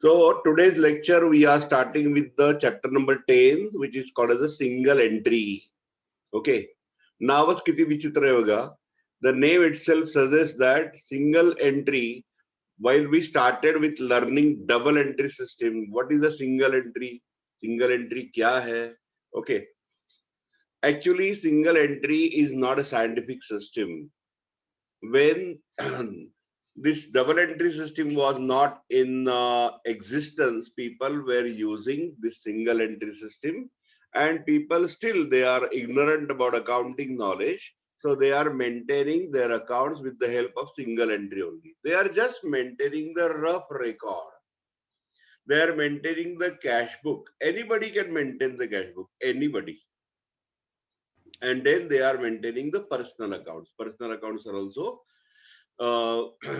So today's lecture we are starting with the chapter number 10, which is called as a single entry. Okay. नावच किती विचित्र आहे बघा. The name itself suggests that single entry. While we started with learning double entry system, what is a single entry? Single entry क्या है? Okay. Actually, single entry is not a scientific system. When this double entry system was not in existence, people were using this single entry system, and people still they are ignorant about accounting knowledge, so they are maintaining their accounts with the help of single entry only. They are just maintaining the rough record. They are maintaining the cash book. Anybody can maintain the cash book, anybody. And then they are maintaining the personal accounts. Personal accounts are also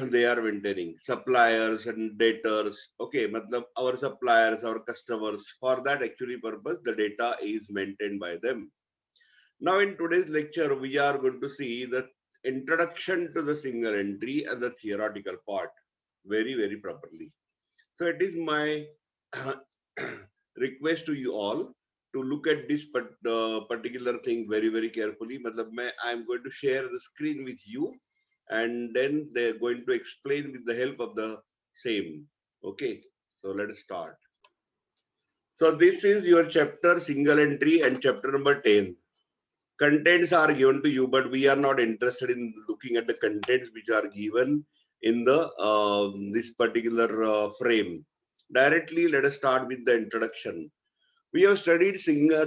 they are maintaining suppliers and debtors. Okay, matlab our suppliers, our customers, for that actually purpose, the data is maintained by them. Now, in today's lecture, we are going to see the introduction to the single entry and the theoretical part very, very properly. So, it is my request to you all to look at this particular thing very, very carefully. Matlab, I am going to share the screen with you, and then they're going to explain with the help of the same. Okay, so let us start. So this is your chapter single entry and chapter number 10. Contents are given to you, but we are not interested in looking at the contents which are given in the this particular frame. Directly, let us start with the introduction. We have studied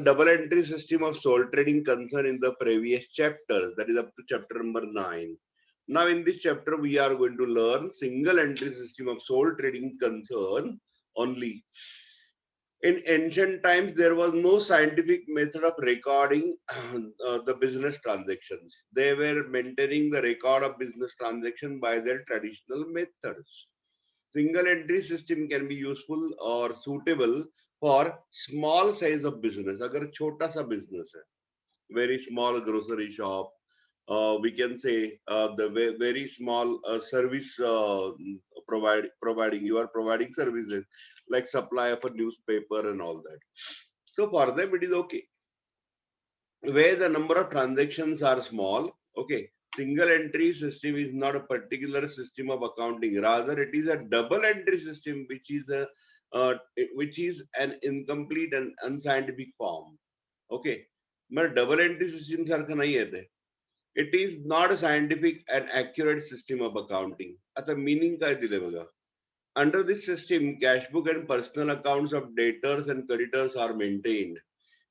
double entry system of sole trading concern in the previous chapters, that is up to chapter number 9. Now in this chapter, we are going to learn single entry system of sole trading concern only. In ancient times, there was no scientific method of recording the business transactions. They were maintaining the record of business transaction by their traditional methods. Single entry system can be useful or suitable for small size of business. अगर छोटा सा business है, very small grocery shop, we can say the very small service providing, you are providing services like supply of a newspaper and all that. So for them it is okay. Where the number of transactions are small, okay, single entry system is not a particular system of accounting. Rather, it is a double entry system, which is an incomplete and unscientific form. Okay, but double entry system सारखं नाही आहे ते. It is not a scientific and accurate system of accounting. आता meaning काय दिले बघा. Under this system, cash book and personal accounts of debtors and creditors are maintained.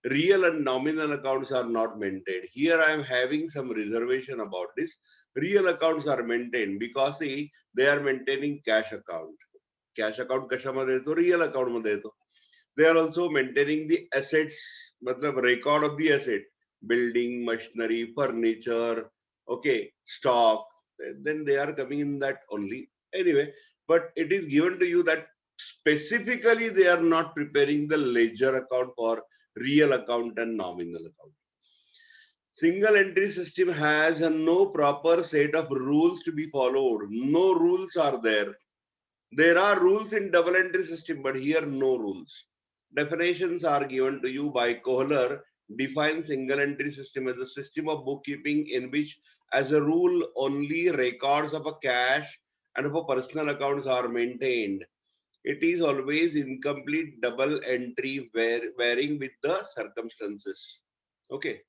Real and nominal accounts are not maintained. Here I am having some reservation about this. Real accounts are maintained because see, they are maintaining cash account. Cash account कशामध्ये येतो? Real account मध्ये येतो. They are also maintaining the assets, मतलब record of the asset, building, machinery, furniture, okay, stock. Then they are coming in that only. Anyway, but it is given to you that specifically they are not preparing the ledger account for real account and nominal account. Single entry system has no proper set of rules to be followed. No rules are there. There are rules in double entry system, but here no rules. Definitions are given to you by Kohler. Defines single entry system as a system of bookkeeping in which, as a rule, only records of a cash and of a personal accounts are maintained. It is always incomplete double entry varying with the circumstances. Okay.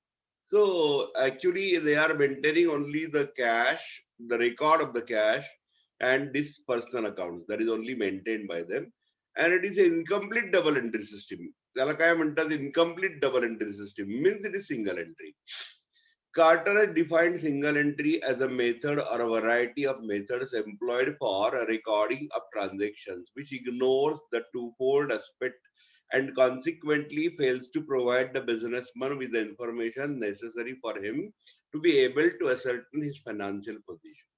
So actually they are maintaining only the cash, the record of the cash and this personal accounts that is only maintained by them. And it is an incomplete double entry system. त्याला काय म्हणतात incomplete double entry system means it is single entry. Carter has defined single entry as a method or a variety of methods employed for recording of transactions, which ignores the twofold aspect and consequently fails to provide the businessman with the information necessary for him to be able to ascertain his financial position.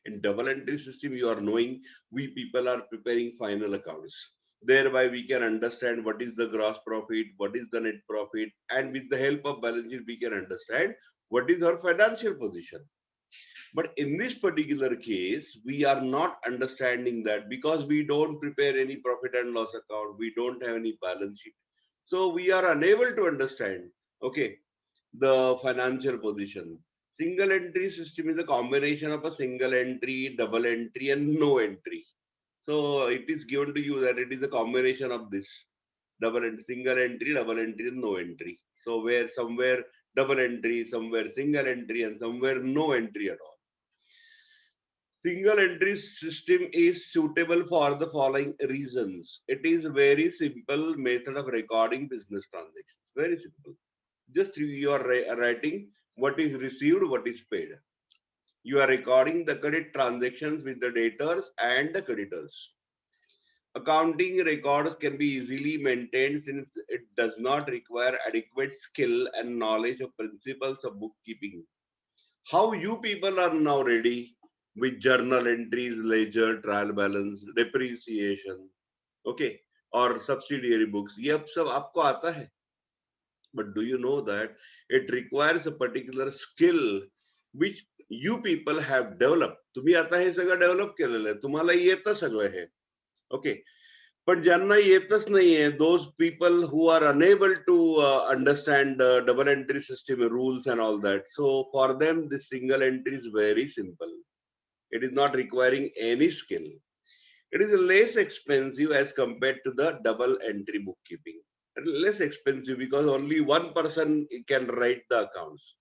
In double entry system, you are knowing we people are preparing final accounts. Thereby, we can understand what is the gross profit, what is the net profit, and with the help of balance sheet, we can understand what is our financial position. But in this particular case, we are not understanding that because we don't prepare any profit and loss account, we don't have any balance sheet. So we are unable to understand, okay, the financial position. Single entry system is a combination of a single entry, double entry, and no entry. So it is given to you that it is a combination of this double and single entry, double entry, and no entry. So where somewhere double entry, somewhere single entry, and somewhere no entry at all. Single entry system is suitable for the following reasons. It is very simple method of recording business transactions. Very simple. Just you are writing what is received, what is paid. You are recording the credit transactions with the debtors and the creditors. Accounting records can be easily maintained since it does not require adequate skill and knowledge of principles of bookkeeping. How you people are now ready with journal entries, ledger, trial balance, depreciation, okay, or subsidiary books. ये अब सब आपको आता है. But do you know that it requires a particular skill which you people have developed? तुम्ही आता हे सगळं develop केलेलं आहे. तुम्हाला येतं सगळं हे. Okay. पण ज्यांना येतच नाहीये, those people who are unable to understand the double entry system rules and all that. So for them, this single entry is very simple. It is not requiring any skill. It is less expensive as compared to the double entry bookkeeping. Less expensive because only one person can write the accounts.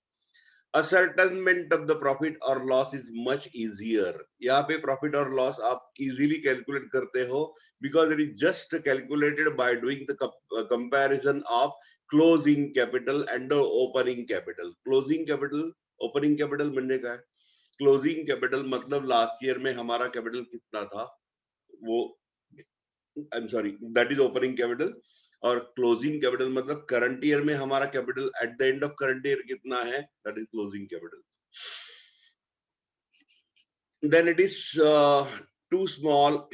Ascertainment of the profit or loss is much easier. यहाँ पे profit or loss आप easily calculate करते हो because it is just calculated by doing the comparison of closing capital and the opening capital. Closing capital, opening capital म्हणजे काय? Closing capital मतलब last year में हमारा capital कितना था? वो I'm sorry, that is opening capital. और closing capital मतलब करंट ईयर में हमारा capital at the end of current year कितना है, that is closing capital. Then it is too small.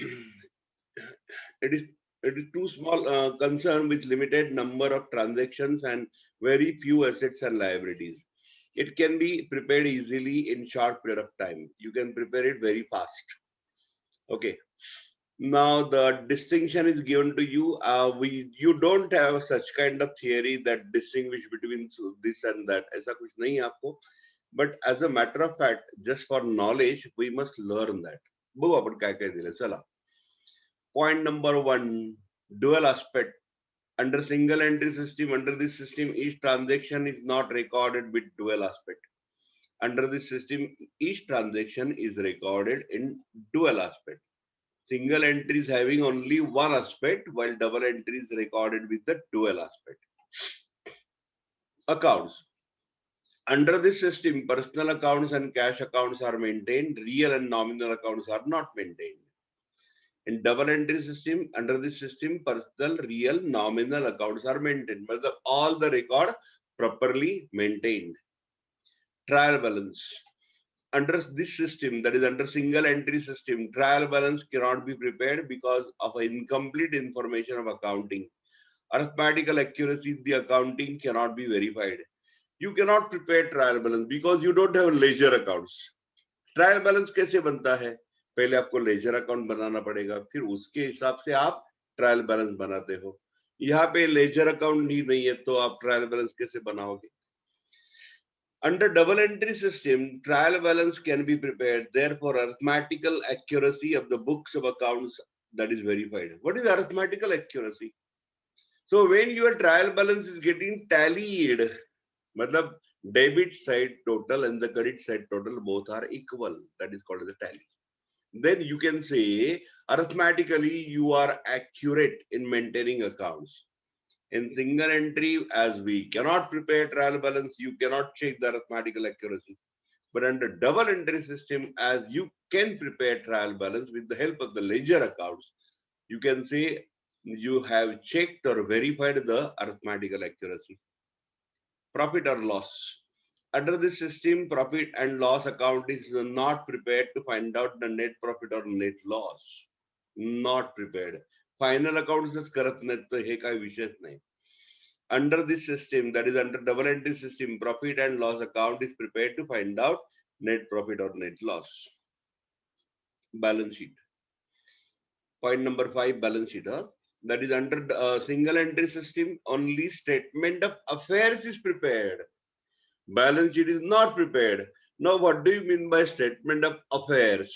it is too small concern with limited number of transactions and very few assets and liabilities. It can be prepared easily in short period of time. You can prepare it very fast. Okay. Now the distinction is given to you. You don't have such kind of theory that distinguish between this and that. ऐसा कुछ नहीं आपको. But as a matter of fact, just for knowledge, we must learn that. बघू आपण काय काय दिलं. चला. Point number 1, dual aspect. Under single entry system, under this system, each transaction is not recorded with dual aspect. Under this system, each transaction is recorded in dual aspect. Single entry is having only one aspect, while double entry is recorded with the dual aspect. Accounts. Under this system, personal accounts and cash accounts are maintained. Real and nominal accounts are not maintained. In double entry system, under this system, personal, real, nominal accounts are maintained. But all the record properly maintained. Trial balance. Under this system, that is under single entry system, trial balance cannot be prepared because of incomplete information of accounting. Arithmetical accuracy in the accounting cannot be verified. You cannot prepare trial balance because you don't have ledger accounts. Trial balance कैसे बनता है? पहले आपको ledger account बनाना पड़ेगा, फिर उसके हिसाब से आप trial balance बनाते हो. यहाँ पे ledger account ही नहीं है तो आप trial balance कैसे बनाओगे? Under double entry system, trial balance can be prepared. Therefore, arithmetical accuracy of the books of accounts that is verified. What is arithmetical accuracy? So when your trial balance is getting tallied, matlab debit side total and the credit side total both are equal. That is called as a tally. Then you can say arithmetically you are accurate in maintaining accounts. In single entry, as we cannot prepare trial balance, you cannot check the arithmetical accuracy. But under double entry system, as you can prepare trial balance with the help of the ledger accounts, you can say you have checked or verified the arithmetical accuracy. Profit or loss. Under this system, profit and loss account is not prepared to find out the net profit or net loss. Not prepared. Final accounts is करत नाहीत तर हे काय विषयच नाही. Under this system, that is under double entry system, profit and loss account is prepared to find out net profit or net loss. Balance sheet. Point number 5, balance sheet. That is under single entry system, only statement of affairs is prepared. Balance sheet is not prepared. Now, what do you mean by statement of affairs?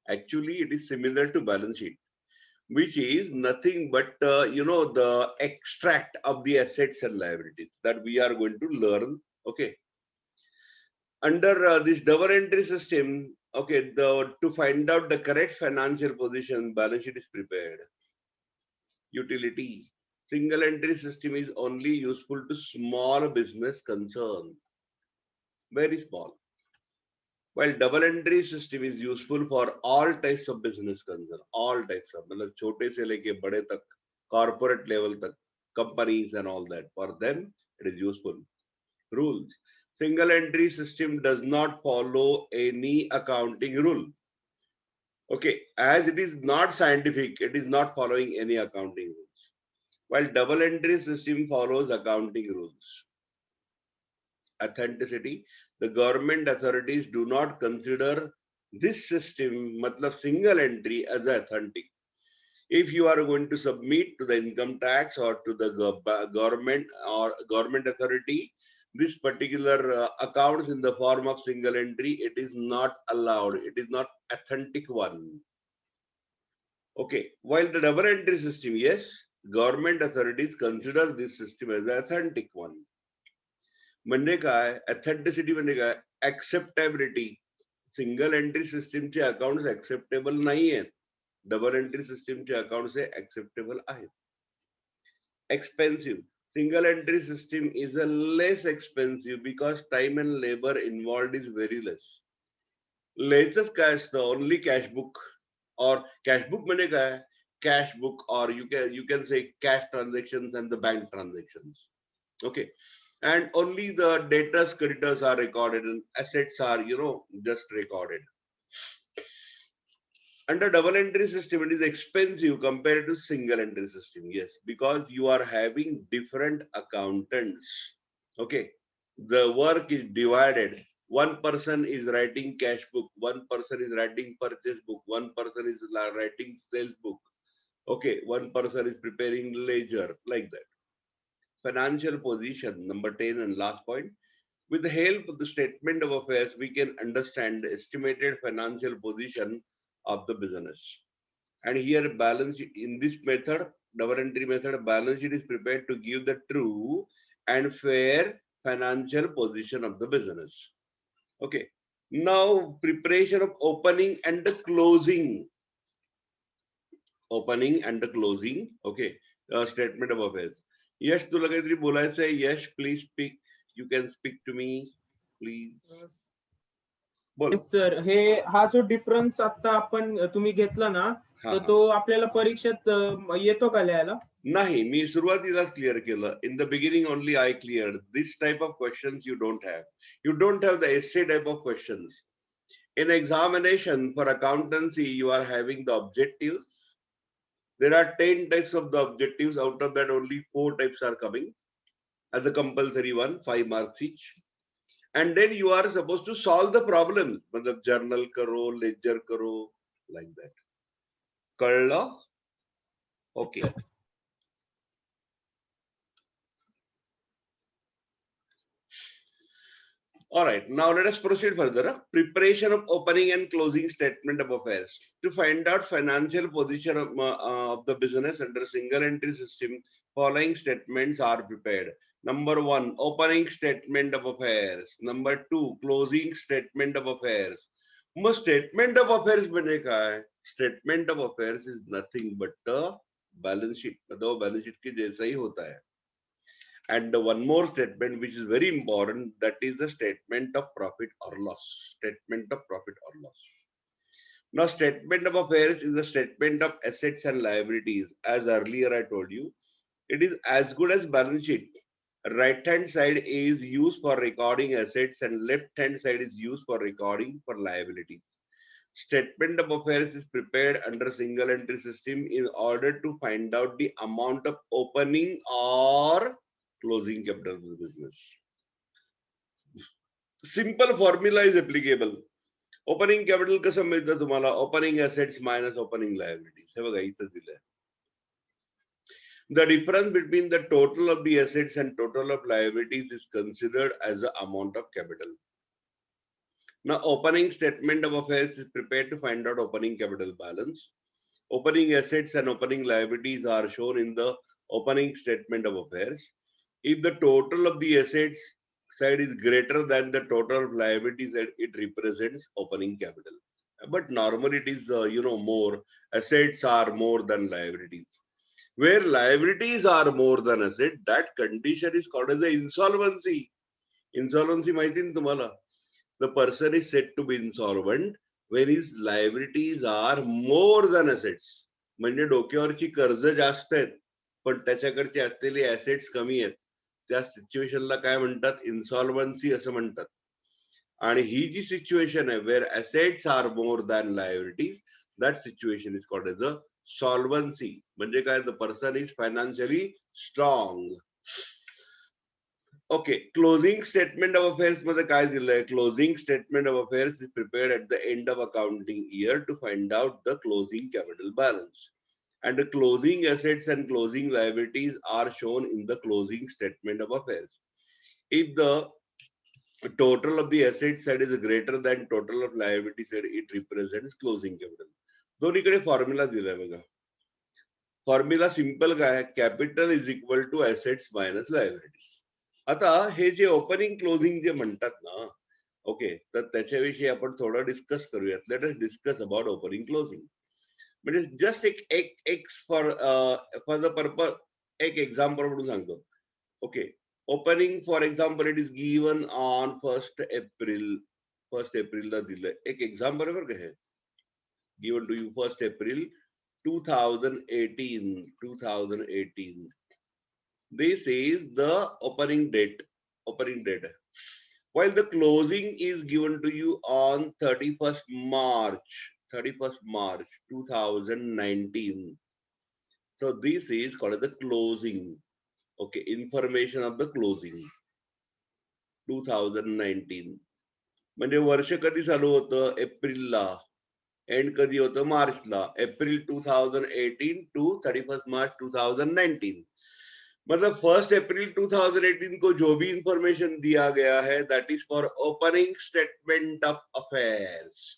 Actually, it is similar to balance sheet, which is nothing but, the extract of the assets and liabilities that we are going to learn. Okay. Under this double entry system, okay, to find out the correct financial position, balance sheet is prepared. Utility. Single entry system is only useful to small business concern. Very small. While double entry system is useful for all types of business concern, all types of, मतलब छोटे से लेके बड़े तक, corporate level तक, companies and all that. For them, it is useful. Rules. Single entry system does not follow any accounting rule. Okay, as it is not scientific, it is not following any accounting rules. While double entry system follows accounting rules. Authenticity. The government authorities do not consider this system, matlab single entry, as authentic. If you are going to submit to the income tax or to the government or government authority, this particular accounts in the form of single entry, it is not allowed. It is not authentic one. Okay. While the double entry system, yes, government authorities consider this system as an authentic one. म्हणजे काय authenticity म्हणजे काय acceptability. Single entry सिस्टीमचे accounts acceptable नाही आहेत. Double entry सिस्टीमचे accounts हे acceptable आहेत. Expensive. Single entry system is a less expensive because time and labor involved is very less. Latest काय असतं only cash book or cash book म्हणजे काय cash book or you can say cash transactions and the bank transactions. Okay. And only the debtors, creditors are recorded and assets are, just recorded. Under double entry system, it is expensive compared to single entry system. Yes, because you are having different accountants. Okay. The work is divided. One person is writing cash book, one person is writing purchase book, one person is writing sales book. Okay, one person is preparing ledger, like that. Financial position, number 10 and last point. With the help of the statement of affairs, we can understand the estimated financial position of the business. And here balance sheet, in this method, double entry method, balance sheet is prepared to give the true and fair financial position of the business. Okay. Now, preparation of opening and the closing. Opening and the closing. Okay. Statement of affairs. Yes, तुला काहीतरी बोलायचं आहे. Yes, please speak. You can speak to me, please. बोल. Sir, हा जो difference आता आपण तुम्ही घेतला ना, तर तो आपल्याला परीक्षेत येतो का लिहायला? नाही, मी सुरुवातीलाच क्लिअर केलं. In the beginning only I cleared. This type of questions you don't have. You don't have the essay type of questions. In examination for accountancy, you are having the objectives. There are 10 types of the objectives. Out of that, only 4 types are coming as a compulsory one, 5 marks each. And then you are supposed to solve the problems. मतलब journal करो, ledger करो, like that. कळलं? Okay. All right, now let us proceed further. Preparation of opening and closing statement of affairs. To find out financial position of the business under single entry system, following statements are prepared. Number 1, opening statement of affairs. Number 2, closing statement of affairs. Most statement of affairs बने काय? Statement of affairs is nothing but the balance sheet. मतलब balance sheet के जैसा ही होता है. And the one more statement which is very important, that is the statement of profit or loss. Statement of profit or loss. Now, statement of affairs is a statement of assets and liabilities. As earlier I told you, it is as good as balance sheet. Right hand side is used for recording assets and left hand side is used for recording for liabilities. Statement of affairs is prepared under single entry system in order to find out the amount of opening or closing capital of the business. Simple formula is applicable. Opening capital कसं मिळतं तुम्हाला? Opening assets minus opening liabilities. हे बघा इथं दिलंय. The difference between the total of the assets and total of liabilities is considered as the amount of capital. Now, opening statement of affairs is prepared to find out opening capital balance. Opening assets and opening liabilities are shown in the opening statement of affairs. If the total of the assets side is greater than the total of liabilities side, it represents opening capital. But normally it is, more. Assets are more than liabilities. Where liabilities are more than asset, that condition is called as the insolvency. Insolvency माहिती ना तुम्हाला? The person is said to be insolvent when his liabilities are more than assets. म्हणजे डोक्यावरची कर्ज जास्त आहेत पण त्याच्याकडचे असलेले assets कमी आहेत. त्या सिच्युएशनला काय म्हणतात? इन्सॉल्वन्सी असं म्हणतात. आणि ही जी सिच्युएशन आहे where assets are more than liabilities, that situation is called as a solvency. म्हणजे काय? The person is financially strong. Okay, closing statement of affairs मध्ये काय दिलंय? Closing statement of affairs is prepared at the end of accounting year to find out the closing capital balance. And the closing assets and closing liabilities are shown in the closing statement of affairs. If the total of the asset side is greater than total of liability side, it represents closing capital. दोन्हीकडे formula दिलाय बघा. Formula simple काय? Capital is equal to assets minus liabilities. आता हे जे opening closing जे म्हणतात ना, okay, तर त्याच्याविषयी आपण थोडं डिस्कस करूयात. Let us discuss about opening closing. म्हणजे जस्ट एक फॉर द पर्पज एक एक्झाम्पल म्हणून सांगतो. Okay, opening for example it is given on 1 April. 1 एप्रिलला दिलंय. एक एक्झाम्पल बरं का हे, given to you 1 April 2018. This is the opening date. While the closing is given to you on 31st March 2019. So this is called the closing. Okay, information of the closing 2019. म्हणजे वर्ष कधी चालू होतं? एप्रिलला. And कधी होतं? मार्चला. April 2018 to 31st मार्च 2019. मतलब 1 अप्रैल 2018 को जो भी इंफॉर्मेशन दिया गया है that is for opening statement of affairs,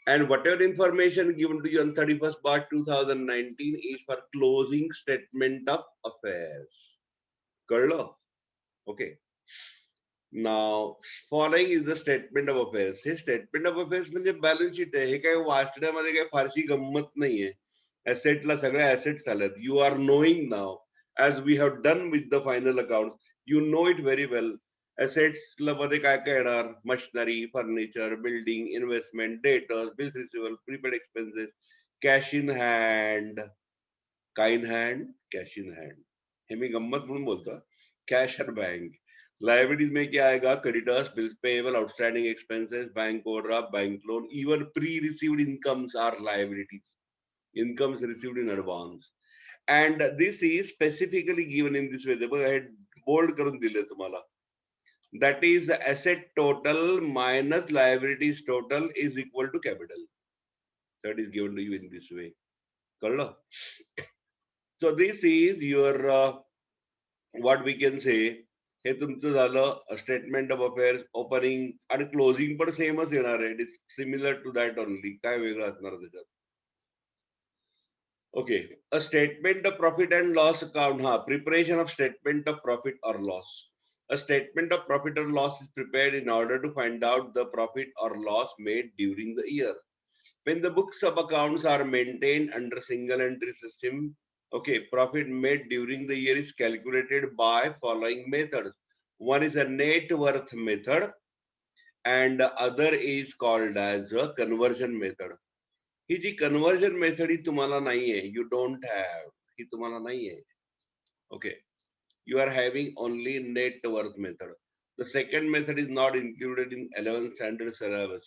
and whatever information given to you on 31st March 2019 is for closing statement of affairs. कळलं? Okay. Now following is the statement of affairs. हे statement of affairs म्हणजे balance sheet आहे. हे काय वाचण्यामध्ये काय फारशी गंमत नाहीये. ऍसेटला सगळ्या ऍसेट्स आल्यात. यू आर नोईंग नाव as we have done with the final accounts, you know it very well. Assets मध्ये काय काय येणार? Machinery, furniture, building, investment, debtors, bills receivable, prepaid expenses, cash in hand. काय in hand? Cash in hand. हे मी गंमत म्हणून बोलतो. Cash at bank. लायबिलिटीज में क्या आएगा? Creditors, bills payable, outstanding expenses, bank overdraft, bank loan, even pre received incomes are liabilities. Incomes received in advance. And this is specifically given in this way. I had bold करून दिले तुम्हाला. That is asset total minus liabilities total is equal to capital. That is given to you in this way. कळलं? So this is your what we can say. हे तुमचं झालं statement of affairs. Opening आणि closing पण सेमच येणार आहे. It is similar to that only. काय वेगळं असणार त्याच्यात? Okay, a statement of profit and loss account. Preparation of statement of profit or loss. A statement of profit or loss is prepared in order to find out the profit or loss made during the year. When the books of accounts are maintained under single entry system, okay, profit made during the year is calculated by following methods. One is a net worth method and the other is called as a conversion method. ही जी conversion method ही तुम्हाला नाहीये. You don't have. ही तुम्हाला नाहीये. Okay, you are having only net worth method. The second method is not included in 11th standard syllabus,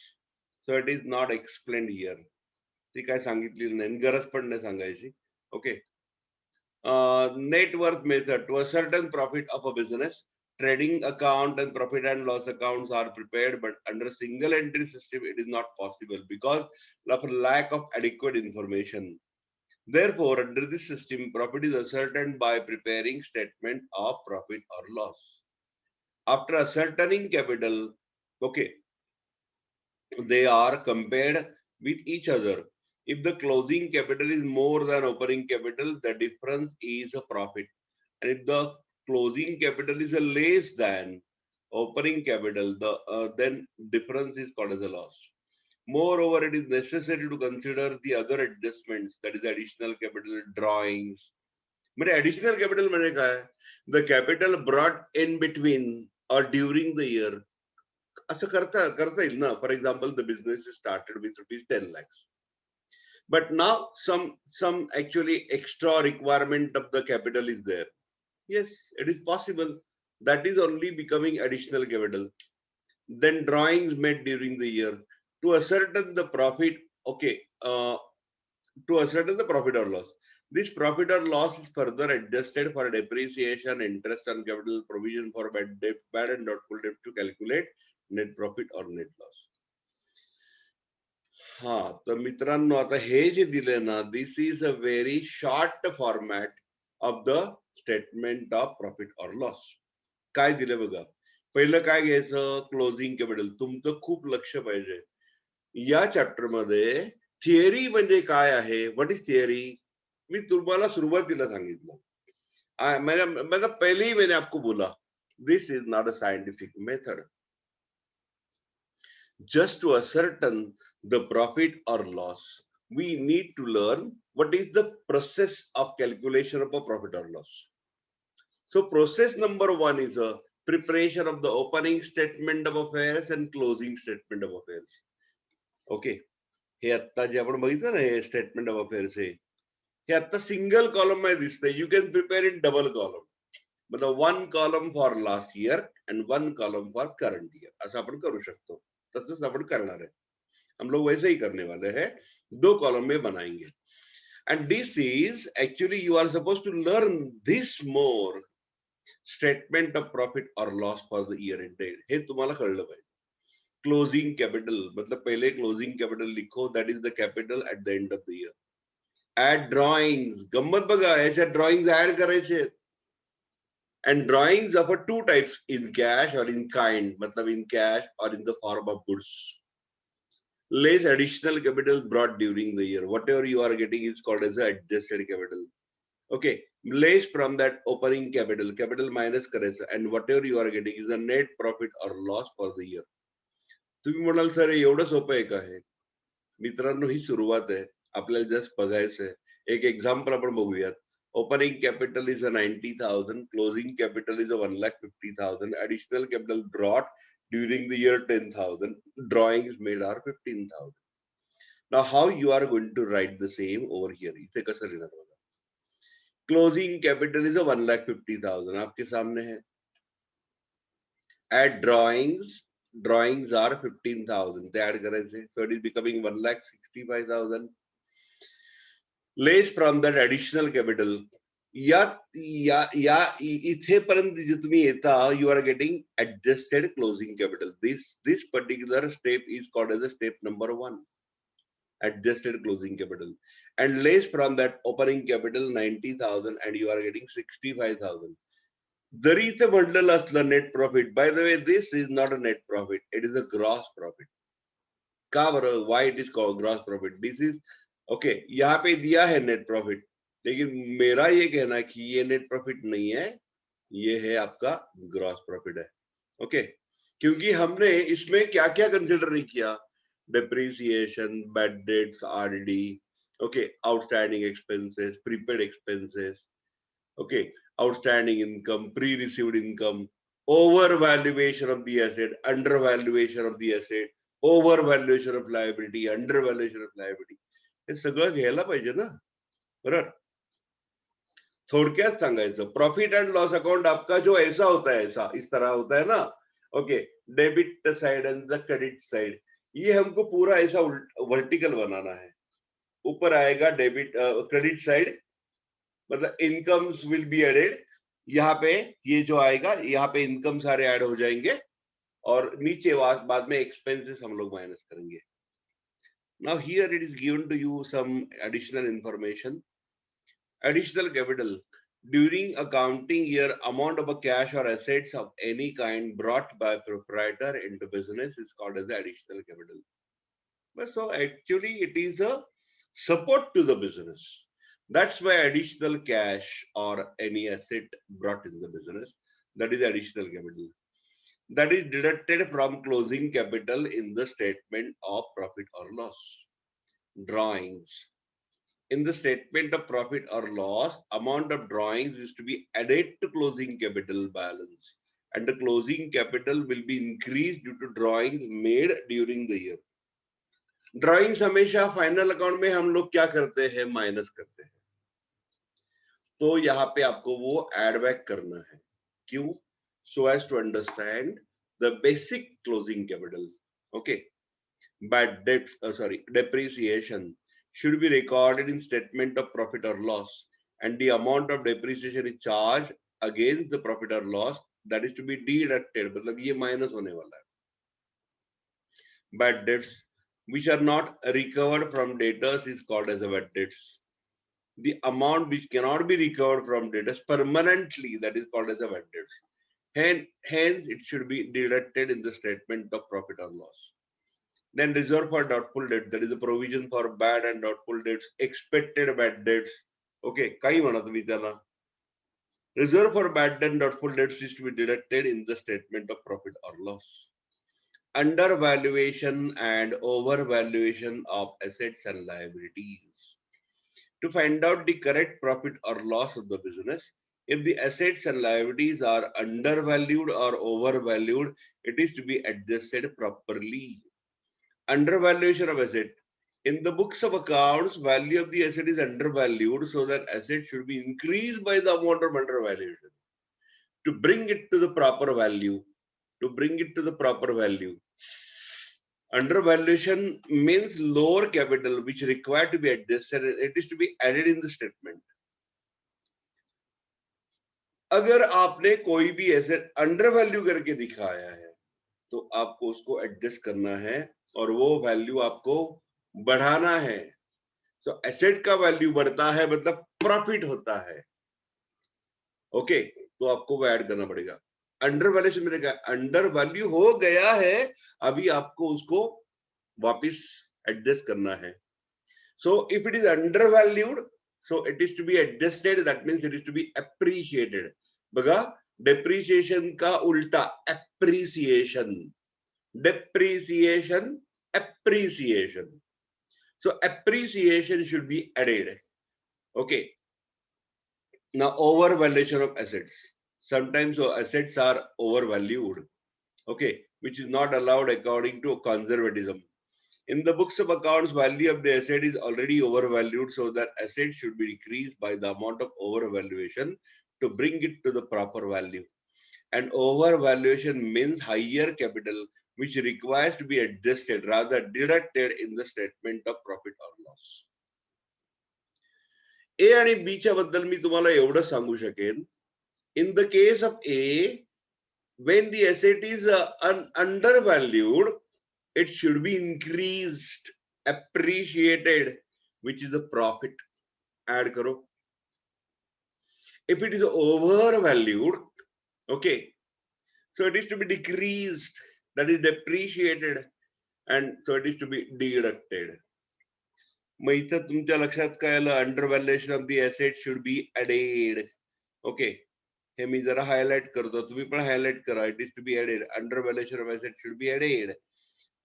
so it is not explained here. ती काय सांगितलेली नाही, गरज पण नाही सांगायची. ओके, net worth method. To a certain profit of a business, trading account and profit and loss accounts are prepared, but under single entry system, it is not possible because of lack of adequate information. Therefore, under this system, profit is ascertained by preparing statement of profit or loss. After ascertaining capital, okay, they are compared with each other. If the closing capital is more than opening capital, the difference is a profit. And if the closing capital is a less than opening capital, then difference is called as a loss. Moreover, it is necessary to consider the other adjustments, that is additional capital, drawings. But additional capital म्हणजे काय? The capital brought in between or during the year. असं करता येईल ना. For example, the business is started with rupees 10 lakhs. But now some actually extra requirement of the capital is there. Yes, it is possible. That is only becoming additional capital. Then drawings made during the year to ascertain the profit. Okay, to ascertain the profit or loss. This profit or loss is further adjusted for depreciation, interest on capital, provision for bad debt, bad and doubtful debt to calculate net profit or net loss. हा तर मित्रांनो, आता हे जे दिले ना, this is a very short format of the statement of profit और loss. काय दिले बघा. पहिलं काय घ्यायचं, क्लोजिंग कॅपिटल. तुमचं खूप लक्ष पाहिजे या चॅप्टर मध्ये. थिअरी म्हणजे काय आहे, व्हॉट इज थिअरी, मी तुम्हाला सुरुवातीला सांगितलं. मैंने पहले ही मैंने आपको बोला, this is not a scientific method. Just to ascertain the profit or loss, we need to learn what is the process of calculation of a profit or loss. So process number one is a preparation of the opening statement of affairs and closing statement of affairs. Okay, हे आता जे आपण बघितलं ना, हे statement of affairs हे आता single column मध्ये दिसतंय. You can prepare in double column, मतलब one column for last year and one column for current year, असं आपण करू शकतो. तसंच आपण करणार आहे. हम लोग वैसे ही करने वाले हैं, दो कॉलम में बनाएंगे. And this is actually you are suppose to learn this more statement of profit और loss for the year ended. हे तुम्हाला कळलं पाहिजे. क्लोजिंग कैपिटल, मतलब पहले क्लोजिंग कैपिटल लिखो, that is the capital at the end of the year. Add drawings. गंमत बघा, याच्यात ड्रॉइंग्स ऍड करायचे. And drawings of two types, in cash or in kind, मतलब in cash or in the form of goods. Less additional capital brought during the year. Whatever you are getting is called as adjusted capital. Okay, less from that opening capital, capital minus करायचं, and whatever you are getting is a net profit or loss for the year. तुम्ही म्हणाल sir एवढं सोपं आहे का हे? मित्रांनो, ही सुरुवात आहे. आपल्याला जस्ट बघायचं आहे. एक एक्झाम्पल आपण बघूयात. Opening capital is a 90,000, closing capital is a 1,50,000, additional capital brought during the year 10,000, drawings made are 15,000. Now how you are going to write the same over here? इथे कसं लिहिणार बघा. Closing capital is a 1,50,000, आपके सामने है. Add drawings, drawings are 15,000, ते add करायचे, so it is becoming 1,65,000. Less from that additional capital. या इथेपर्यंत जे तुम्ही येता, you are getting adjusted closing capital. This particular step is called as a step number 1, adjusted closing capital. And less from that opening capital 90,000 and you are getting 65,000. जरी इथे म्हटलेलं असलं net profit, by the way, this is not a net profit, it is a gross profit. का बरं? Why it is called gross profit? This is okay, यहाँ पे दिया है net profit, लेकिन मेरा ये कहना है कि ये नेट प्रॉफिट नहीं है, ये है आपका ग्रॉस प्रॉफिट है. ओके, क्योंकि हमने इसमें क्या क्या कंसिडर नहीं किया. Depreciation, bad debts, RD, okay, outstanding expenses, prepaid expenses, okay, outstanding income, pre received income, over valuation of the asset, under valuation of the asset, over valuation of liability, under valuation of liability, हे सगळं घ्यायला पाहिजे ना. बरोबर. थोडक्यात सांगायचं, profit and loss account आपका जो ऐसा होता है, ऐसा इस तरह होता है ना. Okay, debit side and the credit side, ये हमको पूरा ऐसा वर्टिकल बनाना है. ऊपर आएगा डेबिट क्रेडिट साइड, मतलब इनकम्स विल बी एडेड, यहाँ पे ये जो आएगा, यहाँ पे इनकम सारे ऐड हो जाएंगे और नीचे बाद में एक्सपेंसेस हम लोग माइनस करेंगे. Now here it is given to you some additional information. Additional capital. During accounting year, amount of a cash or assets of any kind brought by proprietor into business is called as the additional capital. But so actually it is a support to the business. That's why additional cash or any asset brought in the business, that is additional capital. That is deducted from closing capital in the statement of profit or loss. Drawings. In the statement of profit or loss, amount of drawings is to be added to closing capital balance, and the closing capital will be increased due to drawings made during the year. Drawings हमेशा final account में हम लोग क्या करते हैं, minus करते हैं. तो यहाँ पे आपको वो एड बैक करना है. क्यों? So as to understand the basic closing capital. Okay. Bad debts, depreciation should be recorded in statement of profit or loss, and the amount of depreciation is charged against the profit or loss, that is to be deducted. मतलब ये minus होने वाला है. Bad debts which are not recovered from debtors is called as a bad debts. The amount which cannot be recovered from debtors permanently, that is called as a bad debts. Hence, it should be deducted in the statement of profit or loss. Then reserve for doubtful debt, that is the provision for bad and doubtful debts, expected bad debts. Okay, काही म्हणा तुम्ही त्याला. Reserve for bad and doubtful debts is to be deducted in the statement of profit or loss. Undervaluation and overvaluation of assets and liabilities. To find out the correct profit or loss of the business, if the assets and liabilities are undervalued or overvalued, it is to be adjusted properly. Undervaluation of asset. In the books of accounts, value of the asset is undervalued, so that asset should be increased by the amount of undervaluation to bring it to the proper value. Undervaluation means lower capital which required to be adjusted, and it is to be added in the statement. अगर आपने कोई भी asset undervalue करके दिखाया है तो आपको उसको एडजस्ट करना है और वो वैल्यू आपको बढ़ाना है. तो एसेट का वैल्यू बढ़ता है मतलब प्रॉफिट होता है. ओके, तो आपको वो ऐड करना पड़ेगा. अंडर वैल्यूएशन में अंडर वैल्यू हो गया है, अभी आपको उसको वापस एडजस्ट करना है. So if it is undervalued, so it is to be adjusted, that means it is to be appreciated. बघा, डेप्रिसिएशन का उल्टा appreciation. Depreciation, appreciation. So appreciation should be added. Okay. Now overvaluation of assets. Sometimes assets are overvalued. Okay, which is not allowed according to conservatism. In the books of accounts, value of the asset is already overvalued, so that asset should be decreased by the amount of overvaluation to bring it to the proper value. And overvaluation means higher capital which requires to be adjusted rather deducted in the statement of profit or loss. A आणि B च्या बद्दल मी तुम्हाला एवढं सांगू शकेन. In the case of A, when the asset is undervalued, it should be increased, appreciated, which is the profit. Add करो. If it is overvalued, okay, so it is to be decreased, that is depreciated, and so it is to be deducted. मग इथं तुमच्या लक्षात काय आलं, undervaluation of the asset should be added. Okay, हे मी जरा highlight करतो, तुम्ही पण हायलाइट करा. It is to be added. Undervaluation of asset should be added,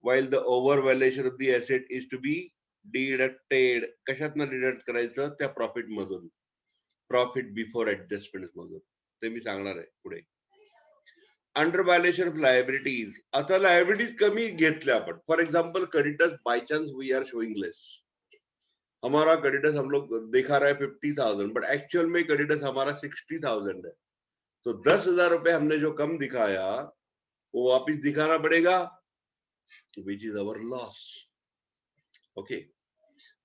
while the overvaluation of the asset is to be deducted. कशातनं deduct करायचं? त्या प्रॉफिट मधून, प्रॉफिट बिफोर ऍडजस्टमेंट मधून. ते मी सांगणार आहे पुढे. Undervaluation of liabilities. आता लायबिलिटीज कमी घेतल्या आपण. For example creditors, by chance we are showing less. हमारा क्रेडिटर्स हम लोग दिखा रहा है 50,000, बट एक्चुअल में क्रेडिटर्स हमारा 60,000 है. तो 10,000 रुपए हमने जो कम दिखाया वो वापिस दिखाना पड़ेगा, which is our loss. Okay,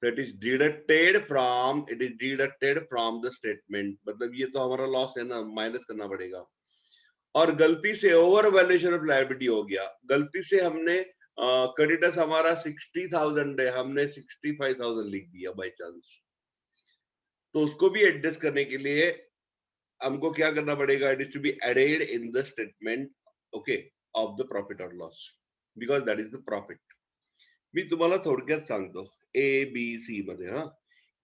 So it is deducted from the statement. मतलब ये तो हमारा लॉस है ना, माइनस करना पड़ेगा. और गलती से ओवर वैल्यूएशन ऑफ लायबिलिटी हो गया. गलती से हमने क्रेडिटर्स हमारा 60,000 है, हमने 65,000 लिख दिया बाय चांस. तो उसको भी एडजस्ट करने के लिए हमको क्या करना पड़ेगा? It is to be added in the statement, okay, of the profit और loss, because that is the profit. मी तुम्हाला थोडक्यात सांगतो ए बी सी मध्ये. हा,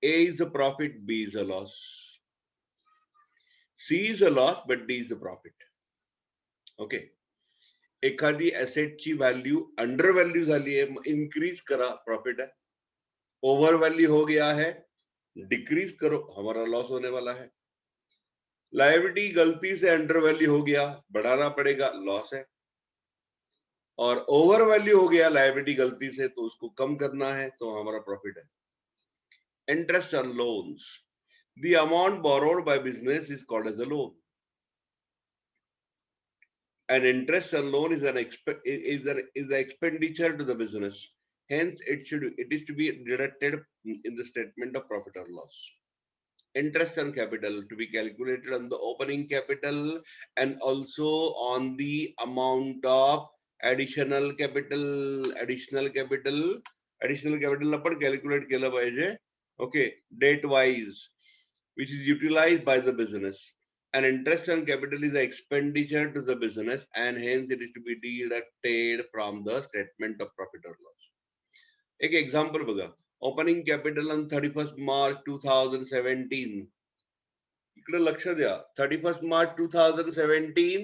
A is the profit, B is a loss, C is a loss, but D is the profit. Okay. एखादी ऍसेटची value under value झाली आहे, इन्क्रीज करा, प्रॉफिट है. ओवर वैल्यू हो गया है, डिक्रीज करो, हमारा लॉस होने वाला है. लायबिलिटी गलती से अंडर वैल्यू हो गया, बढ़ाना पड़ेगा, लॉस है. और ओवर वैल्यू हो गया लायबिलिटी गलती से, तो उसको कम करना है, तो हमारा प्रॉफिट है. Interest on loans, the amount borrowed by business is called as a loan. An interest on loan is an expenditure to the business. Hence, it is to be deducted in the statement of profit or loss. Interest on capital to be calculated on the opening capital and also on the amount of additional capital. Additional capital आपण calculate केलं पाहिजे. Okay, date wise, which is utilized by the business. And interest on capital is an expenditure to the business, and hence it is to be deducted from the statement of profit or loss. एक example बघा. Opening capital on 31st March 2017. इकडे लक्ष द्या. 31st March 2017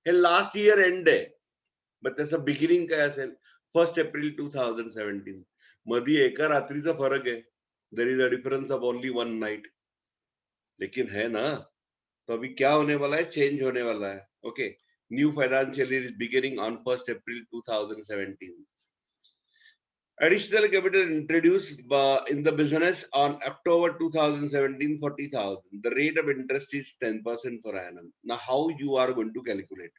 हे last year end आहे. मग त्याचं beginning काय असेल? 1st April 2017. मध्ये एका रात्रीचा फरक आहे. There is a difference of only one night. लेकिन है ना, तो अभी क्या होने वाला है? चेंज होने वाला है. Okay. New financial year is beginning on 1st April 2017. Additional capital introduced in the business on October 2017, 40,000. The rate of interest is 10% per annum. Now, how you are going to calculate?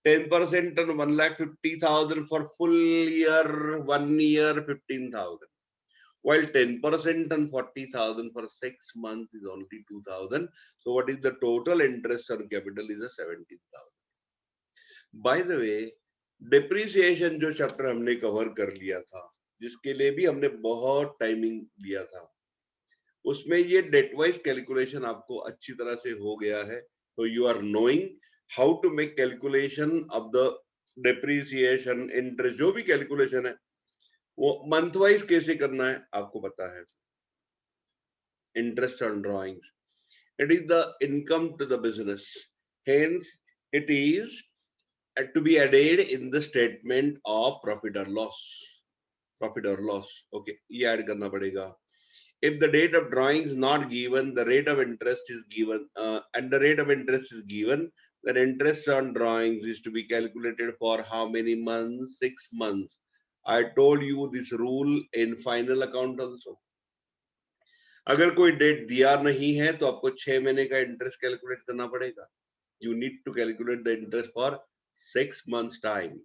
10% on 1,50,000 for full year, 1 year, 15,000. While 10% on 40,000 for 6 months is only 2,000. So what is the total interest on capital is a 17,000. By the way, depreciation जो chapter हमने cover कर लिया था, जिसके लिए भी हमने बहुत टाइमिंग लिया था, उसमें ये डेट वाइज कैलकुलेशन आपको अच्छी तरह से हो गया है. तो you are knowing how to make calculation of the depreciation, interest, जो भी कैलकुलेशन है वो मंथ वाइज कैसे करना है आपको पता है. Interest on drawings, it is the income to the business, hence it is to be added in the statement of profit or loss. Okay, ये add करना पड़ेगा. If the date of drawing is not given, the rate of interest is given, and the rate of interest is given, then interest on drawings is to be calculated for how many months? 6 months. I told you this rule in final account also. अगर कोई date दिया नहीं है तो आपको 6 महीने का interest calculate करना पड़ेगा. You need to calculate the interest for 6 months time.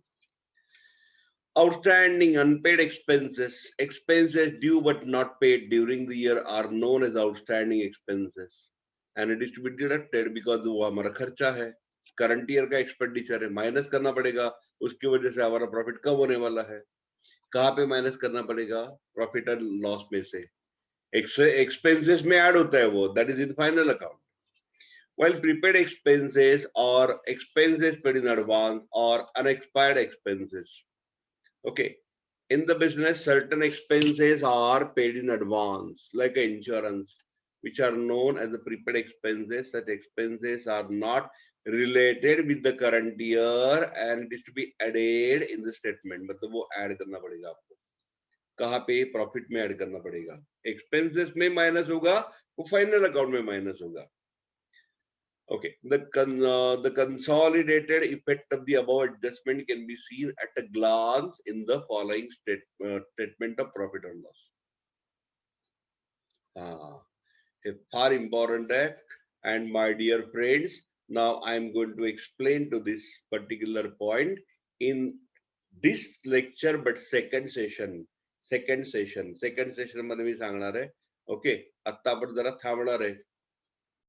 Outstanding unpaid expenses, expenses due but not paid during the year are known as outstanding expenses, and it is to be deducted because वो हमारा खर्चा है, current year का expenditure है, minus करना पड़ेगा. उसकी वजह से हमारा प्रॉफिट कम होने वाला है. कहाँ पे माइनस करना पड़ेगा? प्रॉफिट एंड लॉस में से. एक्सपेंसेस में ऐड होता है वो, that is in final account. While prepaid expenses or expenses paid in advance or unexpired expenses. Okay, in the business, certain expenses are paid in advance, like insurance, which are known as the prepaid expenses. Such expenses are not related with the current year and it is to be added in the statement. मतलब वो add करना पड़ेगा आपको. कहाँ पे? Profit में add करना पड़ेगा. एक्सपेंसेस में माइनस होगा, वो फाइनल अकाउंट में माइनस होगा. Okay, the consolidated effect of the above adjustment can be seen at a glance in the following statement of profit or loss. A far important act, and my dear friends, now I am going to explain to this particular point in this lecture, but second second session मध्ये मी सांगणार आहे. Okay, आता आपण जरा थांबणार आहे.